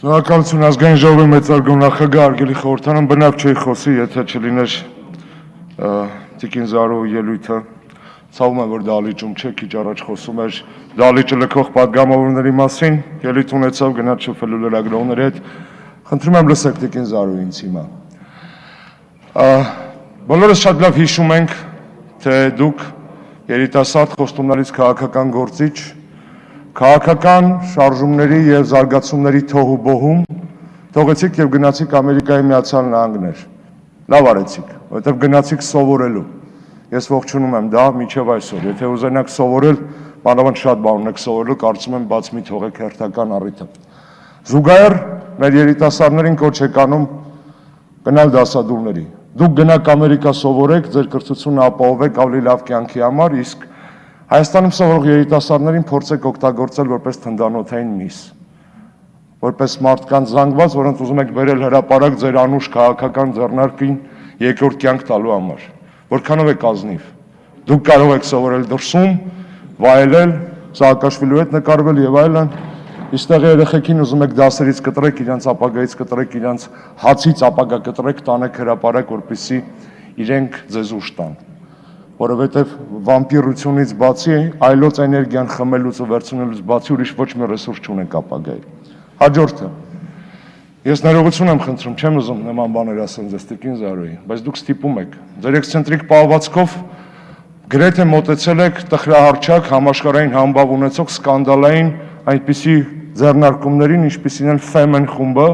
Շնորհակալություն ազգային ժողովի մեծարգո նախագահ արգելի խորհրդարան, բնավ չէի խոսի, եթե չլիներ Տիկին Զարուհի ելույթը, ցավում եմ, որ դահլիճում չէ, քիչ առաջ խոսում էր դահլիճը լքող պատգամավորների մասին, ելույթ ունեցավ գնաց շփվելու լրագրողների հետ, խնդրում եմ լսեք Տիկին Զարուհին ինձ հիմա։ Բոլորս շատ լավ հիշում ենք, թե դուք երիտասարդ խոստումներից քաղաքական գործիչ, քաղաքական շարժումների և զարգացումների թոհ ու բոհում թողեցիք և գնացիք Ամերիկայի Միացյալ Նահանգներ, լավ արեցիք, որովհետև գնացիք սովորելու, ես ողջունում եմ դա մինչև այսօր, եթե ուզենաք սովորել, մանավանդ շատ բան ունեք սովորելու, կարծում եմ բաց մի թողեք հերթական առիթը։ Զուգահեռ մեր երիտասարդներին կոչ եք անում գնալ դասադուլների, դուք գնաք Ամերիկա սովորեք, ձեր կրթությունը ապահովեք ավելի լավ կյանքի համար, իսկ Հայաստանում սովորող երիտասարդներին փորձեք օգտագործել որպես թնդանոթային միս, որպես մարդկանց զանգված, որոնց ուզում եք բերել հրապարակ ձեր անուշ քաղաքական ձեռնարկին երկրորդ կյանք տալու համար, որքանով եք ազնիվ, դուք կարող եք սովորել դրսում, վայելել, Սաակաշվիլու հետ նկարվել և այլն, իստեղ երեխեքին ուզում եք դասերից կտրեք, իրենց ապագայից կտրեք, իրենց հացից ապագա կտրեք, տանեք հրապարակ, որպեսզի իրենք ձեզ ուժ տան, որովհետև վամպիրությունից բացի, այլոց էներգիան խմելուց ու վերցնելուց բացի ուրիշ ոչ մի ռեսուրս չունենք ապագայի։ Հաջորդը, ես ներողություն եմ խնդրում, չեմ ուզում նման բաներ ասել ձեզ Տիկին Զարուհի, բայց դուք ստիպում եք, ձեր էքսցենտրիկ պահվածքով գրեթե մոտեցել եք տխրահարճակ համաշխարհային համբավ ունեցող սկանդալային այնպիսի ձեռնարկումներին, ինչպիսին են Femen խումբը,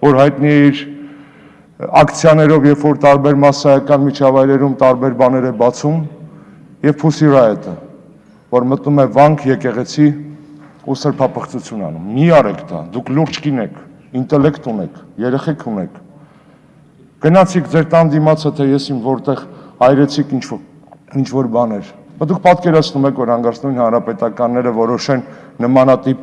որ հայտնի է իր ակցիաներով, երբ որ տարբեր մասսայական միջավայրերում տարբեր բաներ է բացում, և Pussy Riot-ը, որ մտնում է վանք, եկեղեցի ու սրբապղծություն անում։ Մի արեք դա, դուք լուրջ կին եք, ինտելեկտ ունեք, երեխեք ունեք։ Գնացիք ձեր տան դիմացը, թե ես իմ որտեղ այրեցիք ինչ-որ բաներ։ Դուք պատկերացնում եք, որ հանգարցնույն հանրապետականները որոշեն նմանատիպ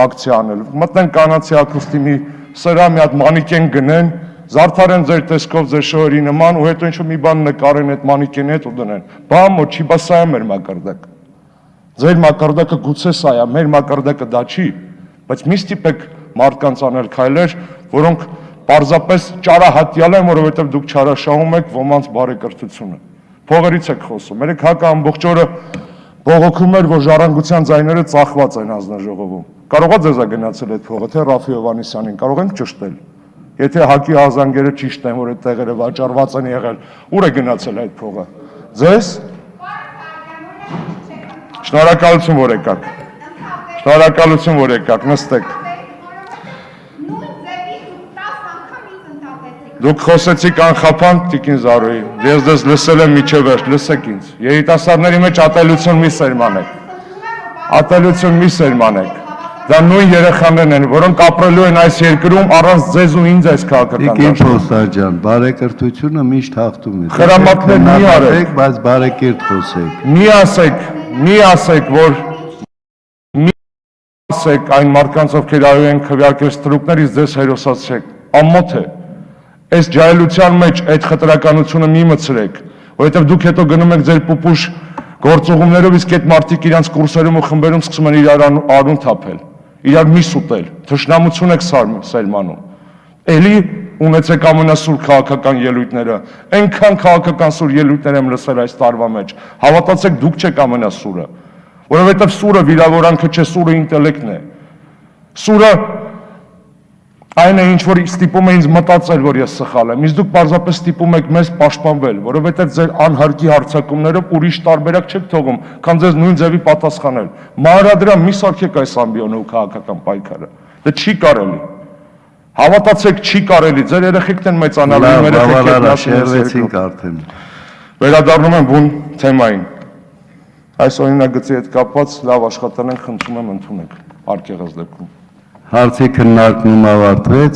ակցիա անել։ Մտնեն կանացի ակուստի մի սրա մի հատ մանիկեն գնեն, զարդարեն ձեր տեսքով ձեր շոյերի նման ու հետո ինչ-որ մի բան նկարեն այդ մանիկենի հետ ու դնեն։ Բամո, չի բա սա է մեր մակարդակը։ Ձեր մակարդակը գուցե սա է, մեր մակարդակը դա չի, բայց մի ստիպեք մարդկանց անել քայլեր, որոնք պարզապես ճարահատյալ են, որովհետև դուք չարաշահում եք ոմանց բարեկրթությունը։ Փողերից եք խոսում, երեք հակը ամբողջ օրը բողոքում էր, որ ժառանգության ձայները ծախված են հանձնաժողովում։ Կարող է ձեզ է գնացել այդ փողը, թե Ռաֆի Հովհաննիսյանին, կարող ենք ճշտել։ Եթե հակի հազանգերը ճիշտ են, որ այդ տեղերը վաճառված են եղել, ուր է գնացել այդ փողը։ Ձեզ։ Շնորհակալություն, որ եկաք։ Շնորհակալություն, որ եկաք, նստեք։ Դուք խոսեցիք անխափանք Տիկին Զարուհի, ես դες լսել եմ միջև վերջ, լսեք ինձ։ Երիտասարդների մեջ ատելություն մի սերմանեք։ Ատելություն մի սերմանեք։ Դա նույն երեխաներն են, որոնք ապրելու են այս երկրում առանց ձեզ ու ինձ այս քաղաքական դաշտում։ Տիկին Փոստարջան, բարեկրթությունը միշտ հաղթում է։ Խրամատներ մի արեք, բայց բարեկիրթ խոսեք։ Մի ասեք այն մարդկանց, ովքեր այո են քվեարկել ստրուկներից ձեզ հերոսացրեք։ Ամոթ է։ Այս ջահելության մեջ այդ խտրականությունը մի մտցրեք, որովհետև դուք հետո գնում եք ձեր պուպուշ գործողումներով, իսկ այդ մարդիկ իրանց կուրսերում ու խմբերում սկսում են իրար արուն թափել, իրար միս ուտել, թշնամություն եք սերմանում, էլի ունեցեք ամենասուր քաղաքական ելույթները, այնքան քաղաքական սուր ելույթներ եմ լսել այս տարվա մեջ, հավատացեք դուք չեք ամենասուրը, որովհետև սուրը վիրավորանքը չէ, սուրը ինտելեկտն է, սուրը այն է ինչ որ ստիպում է ինձ մտածել, որ ես սխալ եմ, իսկ դուք պարզապես ստիպում եք մեզ պաշտպանվել, որովհետև ձեր անհարկի հարձակումներով ուրիշ տարբերակ չեք թողում, քան ձեզ նույն ձևի պատասխանել։ Մանրադրամ մի սարքեք այս ամբիոնը ու քաղաքական պայքարը։ Դա չի կարելի։ Հավատացեք, չի կարելի, ձեր երեխեքն են մեծանալու, Վերադառնում եմ բուն թեմային։ Այս օրինագծի հետ կապված լավ աշխատել ենք, խնդրում եմ ընդունեք, արգելած դեպքում։ Հարցի քննարկումը ավարտվեց։